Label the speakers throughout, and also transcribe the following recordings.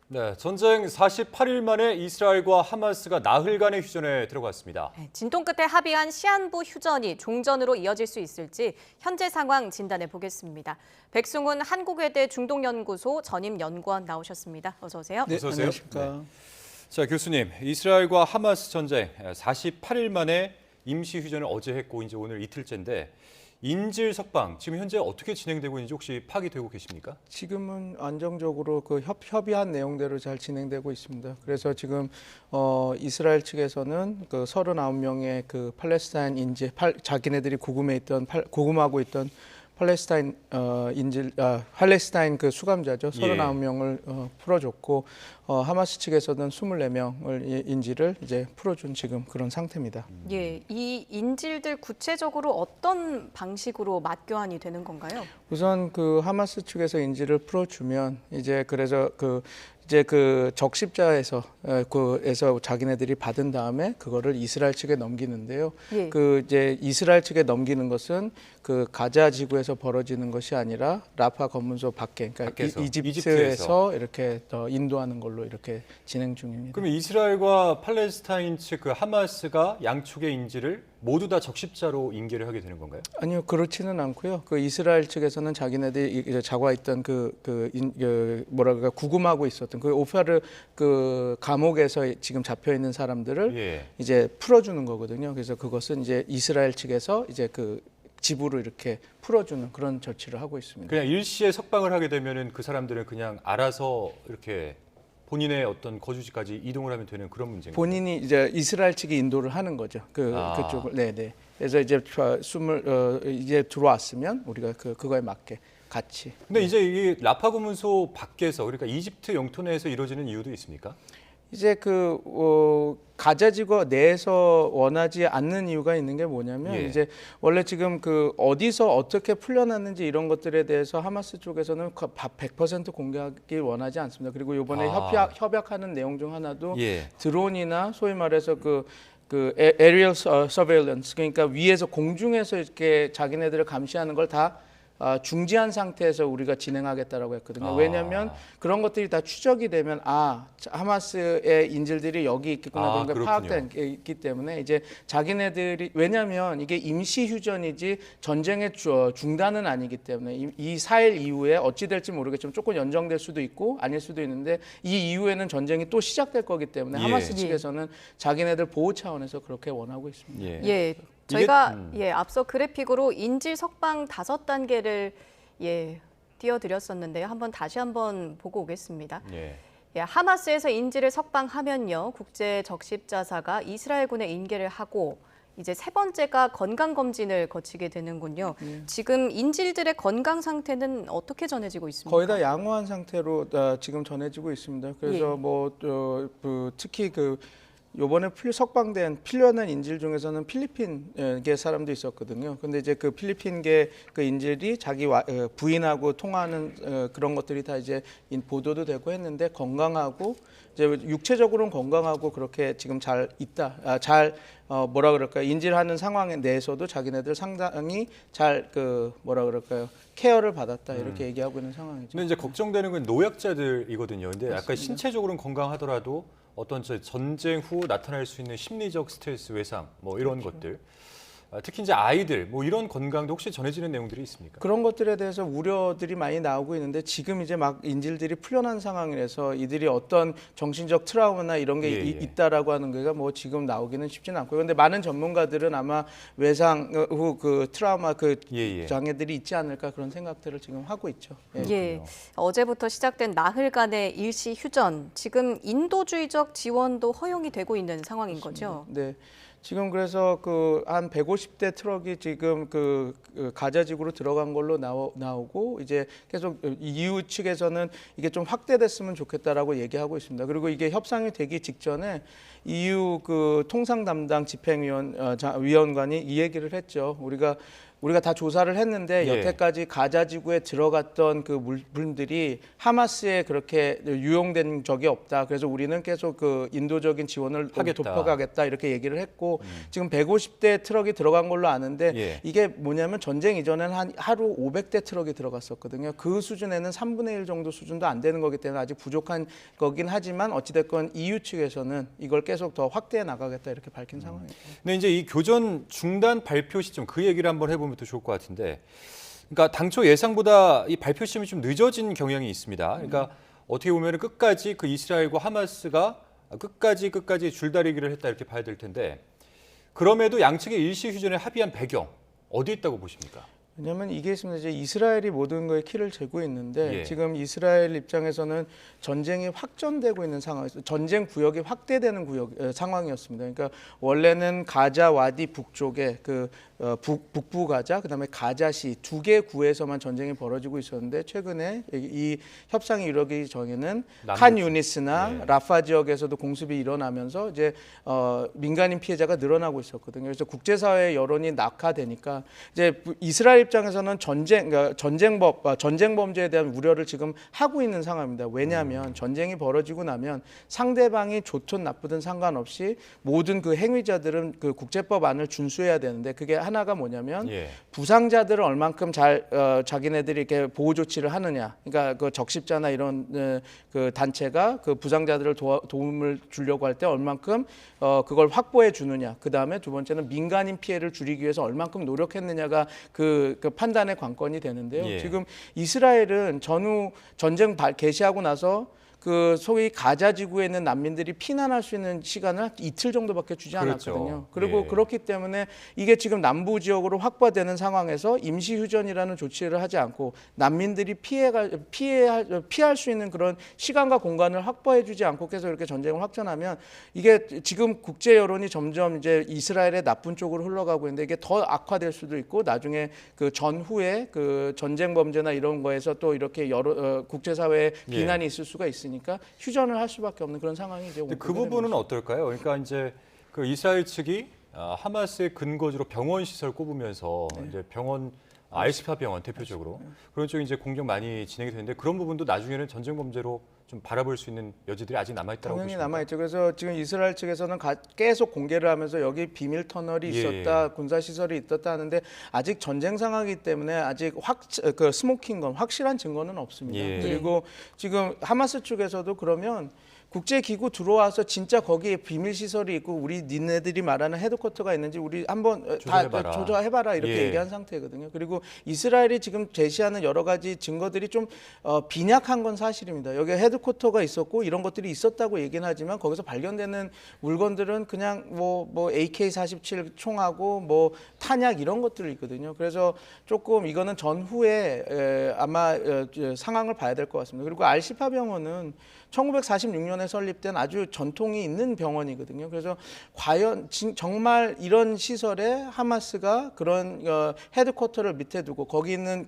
Speaker 1: 네, 전쟁 48일 만에 이스라엘과 하마스가 나흘간의 휴전에 들어갔습니다.
Speaker 2: 진통 끝에 합의한 시한부 휴전이 종전으로 이어질 수 있을지 현재 상황 진단해 보겠습니다. 백승훈 한국외대 중동연구소 전임 연구원 나오셨습니다. 어서 오세요.
Speaker 3: 네,
Speaker 1: 어서 오세요.
Speaker 3: 안녕하십니까.
Speaker 1: 자, 교수님, 이스라엘과 하마스 전쟁 48일 만에 임시 휴전을 어제 했고 이제 오늘 이틀째인데 인질 석방 지금 현재 어떻게 진행되고 있는지 혹시 파악되고 계십니까?
Speaker 3: 지금은 안정적으로 그 협의한 내용대로 잘 진행되고 있습니다. 그래서 지금 이스라엘 측에서는 그 39명의 그 팔레스타인 인질, 자기네들이 구금하고 있던 팔레스타인 그 수감자죠. 39명을 풀어줬고 하마스 측에서는 24명을 인질을 이제 풀어준 지금 그런 상태입니다.
Speaker 2: 예, 이 인질들 구체적으로 어떤 방식으로 맞교환이 되는 건가요?
Speaker 3: 우선 그 하마스 측에서 인질을 풀어주면 이제 그래서 이제 그 적십자에서 에서 자기네들이 받은 다음에 그거를 이스라엘 측에 넘기는데요.
Speaker 2: 예.
Speaker 3: 그 이제 이스라엘 측에 넘기는 것은 그 가자 지구에서 벌어지는 것이 아니라 라파 검문소 밖에, 그러니까
Speaker 1: 밖에서,
Speaker 3: 이집트에서 이렇게 인도하는 걸로 이렇게 진행 중입니다.
Speaker 1: 그러면 이스라엘과 팔레스타인 측 그 하마스가 양측의 인질을 모두 다 적십자로 인계를 하게 되는 건가요?
Speaker 3: 아니요, 그렇지는 않고요. 그 이스라엘 측에서는 자기네들이 이제 자과했던 뭐랄까 구금하고 있었던 그 오파르 그 감옥에서 지금 잡혀 있는 사람들을 이제 풀어주는 거거든요. 그래서 그것은 이제 이스라엘 측에서 이제 그 집으로 이렇게 풀어주는 그런 조치를 하고 있습니다.
Speaker 1: 그냥 일시에 석방을 하게 되면은 그 사람들은 그냥 알아서 이렇게 본인의 어떤 거주지까지 이동을 하면 되는 그런 문제인가요?
Speaker 3: 본인이 이제 이스라엘 측이 인도를 하는 거죠. 그쪽을. 네네. 그래서 이제 이제 들어왔으면 우리가 그거에 맞게 같이.
Speaker 1: 근데 이제 이 라파 고문소 밖에서 그러니까 이집트 영토 내에서 이루어지는 이유도 있습니까?
Speaker 3: 이제 가자 지구 내에서 원하지 않는 이유가 있는 게 뭐냐면 이제 원래 지금 그 어디서 어떻게 풀려났는지 이런 것들에 대해서 하마스 쪽에서는 100% 공개하기 원하지 않습니다. 그리고 이번에 협약하는 내용 중 하나도 드론이나 소위 말해서 그 aerial surveillance, 그러니까 위에서 공중에서 이렇게 자기네들을 감시하는 걸 다 중지한 상태에서 우리가 진행하겠다라고 했거든요. 왜냐하면 그런 것들이 다 추적이 되면 하마스의 인질들이 여기 있겠구나 그런 게 파악되기 때문에 이제 자기네들이, 왜냐하면 이게 임시 휴전이지 전쟁의 중단은 아니기 때문에 이 4일 이후에 어찌 될지 모르겠지만 조금 연장될 수도 있고 아닐 수도 있는데 이 이후에는 전쟁이 또 시작될 거기 때문에 하마스 측에서는 자기네들 보호 차원에서 그렇게 원하고 있습니다.
Speaker 2: 저희가 앞서 그래픽으로 인질 석방 5단계를 띄워드렸었는데요. 다시 한번 보고 오겠습니다. 하마스에서 인질을 석방하면요, 국제 적십자사가 이스라엘군에 인계를 하고 이제 세 번째가 건강 검진을 거치게 되는군요. 지금 인질들의 건강 상태는 어떻게 전해지고 있습니까?
Speaker 3: 거의 다 양호한 상태로 지금 전해지고 있습니다. 그래서 특히 요번에 석방된 필요한 인질 중에서는 필리핀계 사람도 있었거든요. 근데 이제 그 필리핀계 그 인질이 자기 부인하고 통화하는 그런 것들이 다 이제 보도도 되고 했는데 건강하고 이제 육체적으로는 건강하고 그렇게 지금 잘 있다. 뭐라 그럴까요? 인질하는 상황에 내에서도 자기네들 상당히 잘 케어를 받았다 이렇게 얘기하고 있는 상황이죠.
Speaker 1: 근데 이제 걱정되는 건 노약자들이거든요. 근데 약간 신체적으로는 건강하더라도 어떤 전쟁 후 나타날 수 있는 심리적 스트레스, 외상, 뭐 이런 것들, 특히 이제 아이들, 뭐 이런 건강도 혹시 전해지는 내용들이 있습니까?
Speaker 3: 그런 것들에 대해서 우려들이 많이 나오고 있는데 지금 이제 막 인질들이 풀려난 상황이라서 이들이 어떤 정신적 트라우마나 이런 게 있다라고 하는 게가 뭐 지금 나오기는 쉽지는 않고요. 근데 많은 전문가들은 아마 외상 후 그 트라우마 장애들이 있지 않을까 그런 생각들을 지금 하고 있죠.
Speaker 2: 어제부터 시작된 나흘간의 일시 휴전, 지금 인도주의적 지원도 허용이 되고 있는 상황인 거죠?
Speaker 3: 네. 지금 그래서 한 150대 트럭이 지금 가자 지구로 들어간 걸로 나오고 이제 계속 EU 측에서는 이게 좀 확대됐으면 좋겠다라고 얘기하고 있습니다. 그리고 이게 협상이 되기 직전에 EU 통상 담당 집행위원관이 이 얘기를 했죠. 우리가 우리가 다 조사를 했는데
Speaker 1: 예.
Speaker 3: 여태까지 가자 지구에 들어갔던 그 물품들이 하마스에 그렇게 유용된 적이 없다. 그래서 우리는 계속 그 인도적인 지원을
Speaker 1: 하겠다.
Speaker 3: 돕혀가겠다 이렇게 얘기를 했고 지금 150대 트럭이 들어간 걸로 아는데
Speaker 1: 예.
Speaker 3: 이게 뭐냐면 전쟁 이전에는 하루 500대 트럭이 들어갔었거든요. 그 수준에는 3분의 1 정도 수준도 안 되는 거기 때문에 아직 부족한 거긴 하지만 어찌됐건 EU 측에서는 이걸 계속 더 확대해 나가겠다 이렇게 밝힌 상황입니다.
Speaker 1: 근데 이제 이 교전 중단 발표 시점 그 얘기를 한번 해보면 더 좋을 것 같은데, 그러니까 당초 예상보다 이 발표 시점이 좀 늦어진 경향이 있습니다. 그러니까 어떻게 보면 끝까지 그 이스라엘과 하마스가 끝까지 줄다리기를 했다 이렇게 봐야 될 텐데, 그럼에도 양측의 일시 휴전에 합의한 배경 어디 있다고 보십니까?
Speaker 3: 왜냐하면 이게 있습니다. 이제 이스라엘이 모든 거에 키를 쥐고 있는데
Speaker 1: 예.
Speaker 3: 지금 이스라엘 입장에서는 전쟁이 확전되고 있는 상황에서 전쟁 구역이 확대되는 상황이었습니다. 그러니까 원래는 가자 와디 북쪽에 북부 가자, 그다음에 가자시 두 개 구에서만 전쟁이 벌어지고 있었는데 최근에 이 협상이 이루어지기 전에는 칸 유니스나
Speaker 1: 네.
Speaker 3: 라파 지역에서도 공습이 일어나면서 이제 민간인 피해자가 늘어나고 있었거든요. 그래서 국제사회의 여론이 낙하되니까 이제 이스라엘 입장에서는 전쟁 범죄에 대한 우려를 지금 하고 있는 상황입니다. 왜냐하면 전쟁이 벌어지고 나면 상대방이 좋든 나쁘든 상관없이 모든 그 행위자들은 그 국제법 안을 준수해야 되는데 그게 하나가 뭐냐면
Speaker 1: 예.
Speaker 3: 부상자들을 얼만큼 잘 자기네들이 이렇게 보호 조치를 하느냐. 그러니까 그 적십자나 이런 그 단체가 그 부상자들을 도움을 주려고 할 때 얼만큼 그걸 확보해 주느냐. 그 다음에 두 번째는 민간인 피해를 줄이기 위해서 얼만큼 노력했느냐가 그 판단의 관건이 되는데요.
Speaker 1: 예.
Speaker 3: 지금 이스라엘은 전후 전쟁 개시하고 나서 그 소위 가자 지구에 있는 난민들이 피난할 수 있는 시간을 이틀 정도밖에 주지
Speaker 1: 그렇죠.
Speaker 3: 않았거든요. 그리고
Speaker 1: 예.
Speaker 3: 그렇기 때문에 이게 지금 남부 지역으로 확보되는 상황에서 임시 휴전이라는 조치를 하지 않고 난민들이 피할 수 있는 그런 시간과 공간을 확보해주지 않고 계속 이렇게 전쟁을 확전하면 이게 지금 국제 여론이 점점 이제 이스라엘의 나쁜 쪽으로 흘러가고 있는데 이게 더 악화될 수도 있고 나중에 그 전후에 그 전쟁 범죄나 이런 거에서 또 이렇게 여러 국제사회에
Speaker 1: 예.
Speaker 3: 비난이 있을 수가 있으니까 휴전을 할 수밖에 없는 그런 상황이 이제
Speaker 1: 근데
Speaker 3: 오게
Speaker 1: 그
Speaker 3: 되는
Speaker 1: 부분은
Speaker 3: 거죠.
Speaker 1: 어떨까요? 그러니까 이제 그 이스라엘 측이 하마스의 근거지로 병원 시설 꼽으면서 이제 병원 알시파 병원 대표적으로 그런 쪽이 이제 공격 많이 진행이 되는데 그런 부분도 나중에는 전쟁 범죄로 좀 바라볼 수 있는 여지들이 아직 남아 있다고
Speaker 3: 당연히
Speaker 1: 보십니까?
Speaker 3: 남아 있죠. 그래서 지금 이스라엘 측에서는 계속 공개를 하면서 여기 비밀 터널이
Speaker 1: 예.
Speaker 3: 있었다, 군사 시설이 있었다 하는데 아직 전쟁 상황이기 때문에 아직 그 스모킹건 확실한 증거는 없습니다.
Speaker 1: 예.
Speaker 3: 그리고 지금 하마스 측에서도 그러면 국제기구 들어와서 진짜 거기에 비밀 시설이 있고 우리 니네들이 말하는 헤드쿼터가 있는지 우리 한번
Speaker 1: 조사해봐라.
Speaker 3: 다 조사해봐라 이렇게
Speaker 1: 예.
Speaker 3: 얘기한 상태거든요. 그리고 이스라엘이 지금 제시하는 여러 가지 증거들이 좀 빈약한 건 사실입니다. 여기 헤드쿼터가 있었고 이런 것들이 있었다고 얘기는 하지만 거기서 발견되는 물건들은 그냥 뭐 AK-47 총하고 뭐 탄약 이런 것들이 있거든요. 그래서 조금 이거는 전후에 아마 상황을 봐야 될 것 같습니다. 그리고 알시파 병원은 1946년에 설립된 아주 전통이 있는 병원이거든요. 그래서 과연 정말 이런 시설에 하마스가 그런 헤드쿼터를 밑에 두고 거기 있는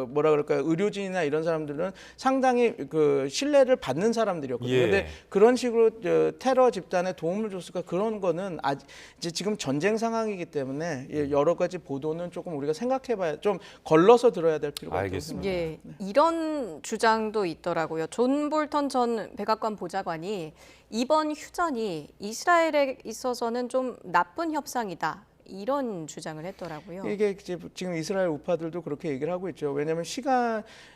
Speaker 3: 뭐라 그럴까요? 의료진이나 이런 사람들은 상당히 그 신뢰를 받는 사람들이었거든요.
Speaker 1: 예.
Speaker 3: 근데 그런 식으로 테러 집단에 도움을 줬을까? 그런 거는 이제 지금 전쟁 상황이기 때문에 여러 가지 보도는 조금 우리가 생각해봐야 좀 걸러서 들어야 될 필요가 있다고
Speaker 1: 알겠습니다.
Speaker 3: 생각합니다.
Speaker 2: 예, 이런 주장도 있더라고요. 존 볼턴 전 백악관 보좌관이 이번 휴전이 이스라엘에 있어서는 좀 나쁜 협상이다. 이런 주장을 했더라고요.
Speaker 3: 이게 이제 지금 이스라엘 우파들도 그렇게 얘기를 하고 있죠. 왜냐하면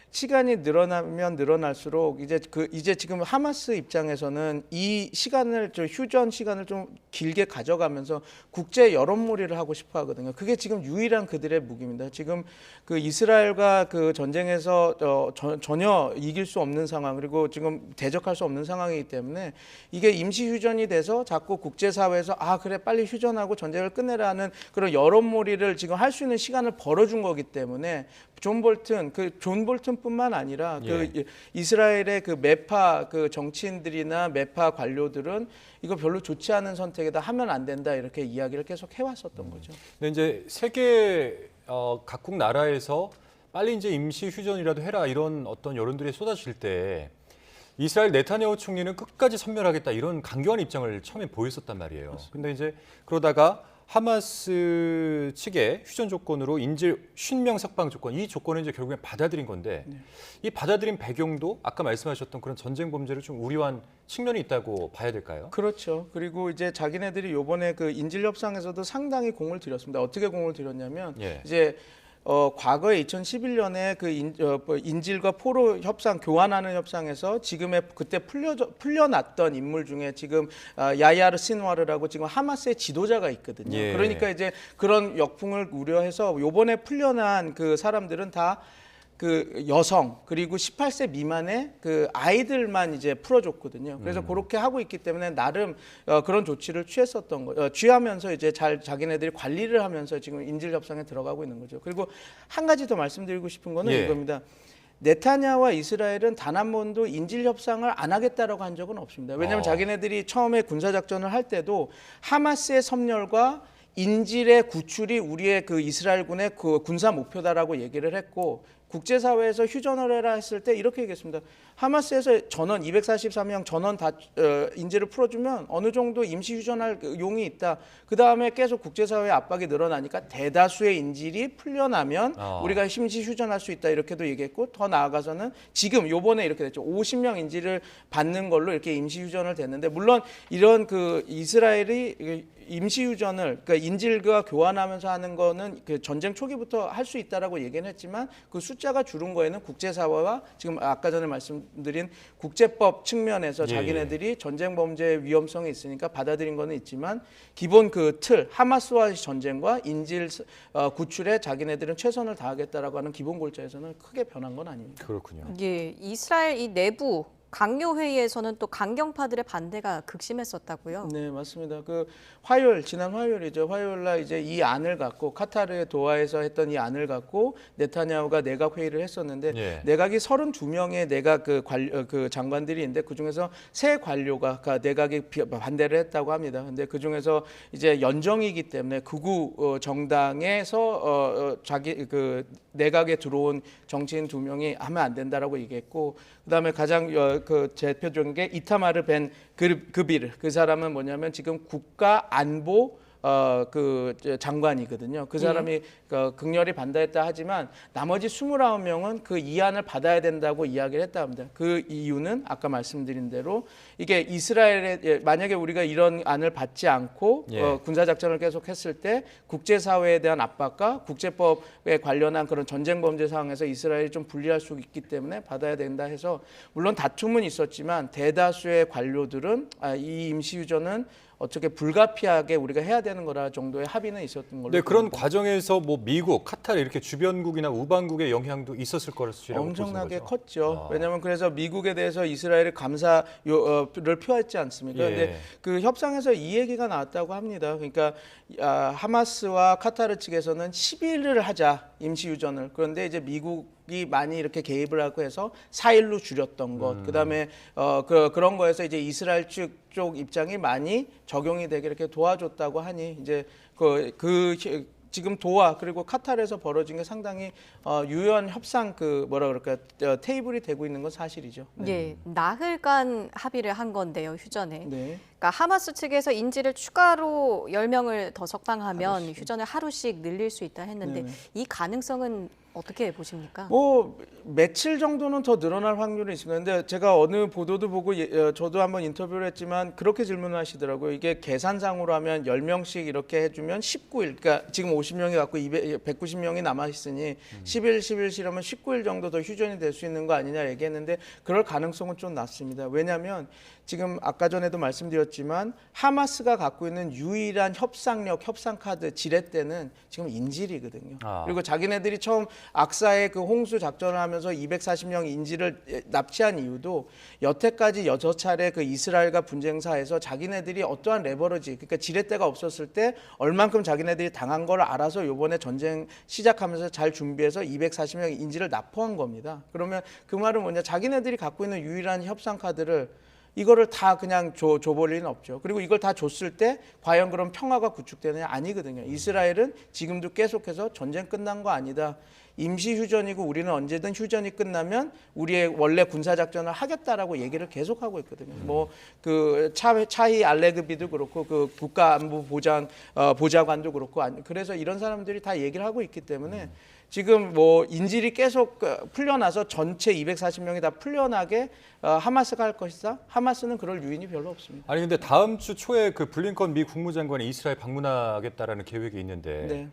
Speaker 3: 시간이 늘어나면 늘어날수록 이제 지금 하마스 입장에서는 이 시간을 휴전 시간을 좀 길게 가져가면서 국제 여론몰이를 하고 싶어 하거든요. 그게 지금 유일한 그들의 무기입니다. 지금 그 이스라엘과 그 전쟁에서 전혀 이길 수 없는 상황 그리고 지금 대적할 수 없는 상황이기 때문에 이게 임시 휴전이 돼서 자꾸 국제사회에서 그래 빨리 휴전하고 전쟁을 끝내라는 그런 여론몰이를 지금 할 수 있는 시간을 벌어준 거기 때문에 존 볼튼뿐만 아니라 그 이스라엘의 그 매파 그 정치인들이나 매파 관료들은 이거 별로 좋지 않은 선택이다 하면 안 된다 이렇게 이야기를 계속 해왔었던 거죠.
Speaker 1: 근데 이제 세계 각국 나라에서 빨리 이제 임시 휴전이라도 해라 이런 어떤 여론들이 쏟아질 때 이스라엘 네타냐후 총리는 끝까지 선멸하겠다 이런 강경한 입장을 처음에 보였었단 말이에요. 근데 이제 그러다가 하마스 측의 휴전 조건으로 인질 50명 석방 조건, 이 조건을 이제 결국엔 받아들인 건데 이 받아들인 배경도 아까 말씀하셨던 그런 전쟁 범죄를 좀 우려한 측면이 있다고 봐야 될까요?
Speaker 3: 그렇죠. 그리고 이제 자기네들이 요번에 그 인질 협상에서도 상당히 공을 들였습니다. 어떻게 공을 들였냐면
Speaker 1: 예.
Speaker 3: 이제 과거에 2011년에 그 인질과 포로 협상 교환하는 협상에서 지금의 그때 풀려났던 인물 중에 지금 야야르 신와르라고 지금 하마스의 지도자가 있거든요.
Speaker 1: 예.
Speaker 3: 그러니까 이제 그런 역풍을 우려해서 요번에 풀려난 그 사람들은 다 그 여성 그리고 18세 미만의 그 아이들만 이제 풀어줬거든요. 그래서 그렇게 하고 있기 때문에 나름 그런 조치를 취했었던 거, 취하면서 이제 잘 자기네들이 관리를 하면서 지금 인질 협상에 들어가고 있는 거죠. 그리고 한 가지 더 말씀드리고 싶은 거는
Speaker 1: 예.
Speaker 3: 이겁니다. 네타냐와 이스라엘은 단 한 번도 인질 협상을 안 하겠다라고 한 적은 없습니다. 왜냐하면 자기네들이 처음에 군사 작전을 할 때도 하마스의 섬멸과 인질의 구출이 우리의 그 이스라엘군의 그 군사 목표다라고 얘기를 했고 국제사회에서 휴전을 해라 했을 때 이렇게 얘기했습니다. 하마스에서 전원 243명 전원 다 인질을 풀어주면 어느 정도 임시 휴전할 용이 있다. 그 다음에 계속 국제사회의 압박이 늘어나니까 대다수의 인질이 풀려나면 우리가 임시 휴전할 수 있다 이렇게도 얘기했고 더 나아가서는 지금 요번에 이렇게 됐죠. 50명 인질을 받는 걸로 이렇게 임시 휴전을 됐는데 물론 이런 그 이스라엘이 임시휴전을 그러니까 인질과 교환하면서 하는 거는 그 전쟁 초기부터 할 수 있다라고 얘기는 했지만 그 숫자가 줄은 거에는 국제사회와 지금 아까 전에 말씀드린 국제법 측면에서 자기네들이 전쟁 범죄의 위험성이 있으니까 받아들인 거는 있지만 기본 그 틀 하마스와의 전쟁과 인질 구출에 자기네들은 최선을 다하겠다라고 하는 기본 골자에서는 크게 변한 건 아닙니다.
Speaker 1: 그렇군요.
Speaker 2: 예, 이스라엘 이 내부 강요 회의에서는 또 강경파들의 반대가 극심했었다고요.
Speaker 3: 네, 맞습니다. 그 지난 화요일이죠. 화요일 날 이제 이 안을 갖고 카타르 도하에서 했던 이 안을 갖고 네타냐후가 내각 회의를 했었는데
Speaker 1: 예.
Speaker 3: 내각이 32명의 내각 그 장관들이 있는데 그 중에서 세 관료가 내각에 반대를 했다고 합니다. 근데 그 중에서 이제 연정이기 때문에 극우 정당에서 자기 그 내각에 들어온 정치인 2명이 하면 안 된다라고 얘기했고 그다음에 가장 그 대표적인 게 이타마르 벤 그비르 그 사람은 뭐냐면 지금 국가 안보 그 장관이거든요. 그 사람이 극렬히 반대했다 하지만 나머지 29명은 그 이안을 받아야 된다고 이야기를 했다 합니다. 그 이유는 아까 말씀드린 대로 이게 이스라엘에 만약에 우리가 이런 안을 받지 않고 군사 작전을 계속했을 때 국제사회에 대한 압박과 국제법에 관련한 그런 전쟁 범죄 상황에서 이스라엘이 좀 불리할 수 있기 때문에 받아야 된다 해서 물론 다툼은 있었지만 대다수의 관료들은 이 임시휴전은 어떻게 불가피하게 우리가 해야 되는 거라 정도의 합의는 있었던 걸로.
Speaker 1: 네, 그런 과정에서 뭐 미국, 카타르 이렇게 주변국이나 우방국의 영향도 있었을 것이라고
Speaker 3: 엄청나게
Speaker 1: 보시는 거죠?
Speaker 3: 컸죠. 왜냐하면 그래서 미국에 대해서 이스라엘이 감사를 표했지 않습니까? 그런데 그 협상에서 이 얘기가 나왔다고 합니다. 그러니까 하마스와 카타르 측에서는 10일을 하자 임시휴전을. 그런데 이제 미국이 많이 이렇게 개입을 하고 해서 4일로 줄였던 것. 그다음에 그런 거에서 이제 이스라엘 쪽 입장이 많이 적용이 되게 이렇게 도와줬다고 하니 이제 지금 도하 그리고 카타르에서 벌어진 게 상당히 유효한 협상 테이블이 되고 있는 건 사실이죠. 네.
Speaker 2: 예, 나흘간 합의를 한 건데요, 휴전에.
Speaker 3: 네.
Speaker 2: 그러니까 하마스 측에서 인질을 추가로 10명을 더 석방하면 휴전을 하루씩 늘릴 수 있다 했는데 이 가능성은 어떻게 보십니까?
Speaker 3: 뭐 며칠 정도는 더 늘어날 확률이 있습니다. 근데 제가 어느 보도도 보고 저도 한번 인터뷰를 했지만 그렇게 질문을 하시더라고요. 이게 계산상으로 하면 10명씩 이렇게 해주면 19일, 그러니까 지금 50명이 갖고 190명이 남아있으니 10일씩이라면 19일 정도 더 휴전이 될 수 있는 거 아니냐 얘기했는데 그럴 가능성은 좀 낮습니다. 왜냐하면 지금 아까 전에도 말씀드렸지만 하마스가 갖고 있는 유일한 협상 카드 지렛대는 지금 인질이거든요. 그리고 자기네들이 처음 악사의 그 홍수 작전을 하면서 240명 인질을 납치한 이유도 여태까지 6차례 그 이스라엘과 분쟁사에서 자기네들이 어떠한 레버리지, 그러니까 지렛대가 없었을 때 얼만큼 자기네들이 당한 걸 알아서 이번에 전쟁 시작하면서 잘 준비해서 240명 인질을 납포한 겁니다. 그러면 그 말은 뭐냐, 자기네들이 갖고 있는 유일한 협상 카드를 이거를 다 그냥 줘볼 리는 없죠. 그리고 이걸 다 줬을 때 과연 그럼 평화가 구축되느냐? 아니거든요. 이스라엘은 지금도 계속해서 전쟁 끝난 거 아니다. 임시 휴전이고 우리는 언제든 휴전이 끝나면 우리의 원래 군사 작전을 하겠다라고 얘기를 계속하고 있거든요. 뭐 그 차이 알레그비도 그렇고 그 보좌관도 그렇고 그래서 이런 사람들이 다 얘기를 하고 있기 때문에 지금 뭐 인질이 계속 풀려나서 전체 240명이 다 풀려나게 하마스가 할 것이다. 하마스는 그럴 유인이 별로 없습니다.
Speaker 1: 아니 근데 다음 주 초에 그 블링컨 미 국무장관이 이스라엘 방문하겠다라는 계획이 있는데
Speaker 3: 네.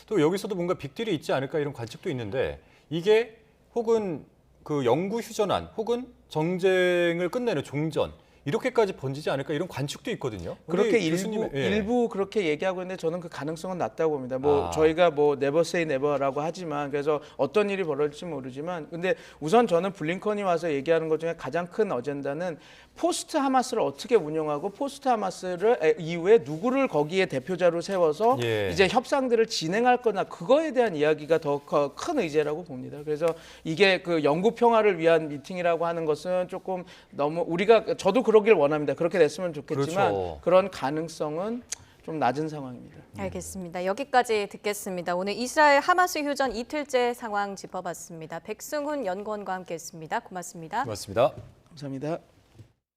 Speaker 1: 또 여기서도 뭔가 빅딜이 있지 않을까 이런 관측도 있는데 이게 혹은 그 영구 휴전안 혹은 정쟁을 끝내는 종전 이렇게까지 번지지 않을까 이런 관측도 있거든요.
Speaker 3: 그렇게
Speaker 1: 우리 교수님,
Speaker 3: 일부 그렇게 얘기하고 있는데 저는 그 가능성은 낮다고 봅니다. 뭐
Speaker 1: 아.
Speaker 3: 저희가 뭐 never say never라고 하지만 그래서 어떤 일이 벌어질지 모르지만 근데 우선 저는 블링컨이 와서 얘기하는 것 중에 가장 큰 어젠다는 포스트 하마스를 어떻게 운영하고 포스트 하마스를 이후에 누구를 거기에 대표자로 세워서
Speaker 1: 예.
Speaker 3: 이제 협상들을 진행할 거나 그거에 대한 이야기가 더 큰 의제라고 봅니다. 그래서 이게 그 영구 평화를 위한 미팅이라고 하는 것은 조금 너무 우리가 저도 그러길 원합니다. 그렇게 됐으면 좋겠지만
Speaker 1: 그렇죠.
Speaker 3: 그런 가능성은 좀 낮은 상황입니다.
Speaker 2: 알겠습니다. 여기까지 듣겠습니다. 오늘 이스라엘 하마스 휴전 이틀째 상황 짚어봤습니다. 백승훈 연구원과 함께했습니다. 고맙습니다.
Speaker 1: 고맙습니다.
Speaker 3: 감사합니다.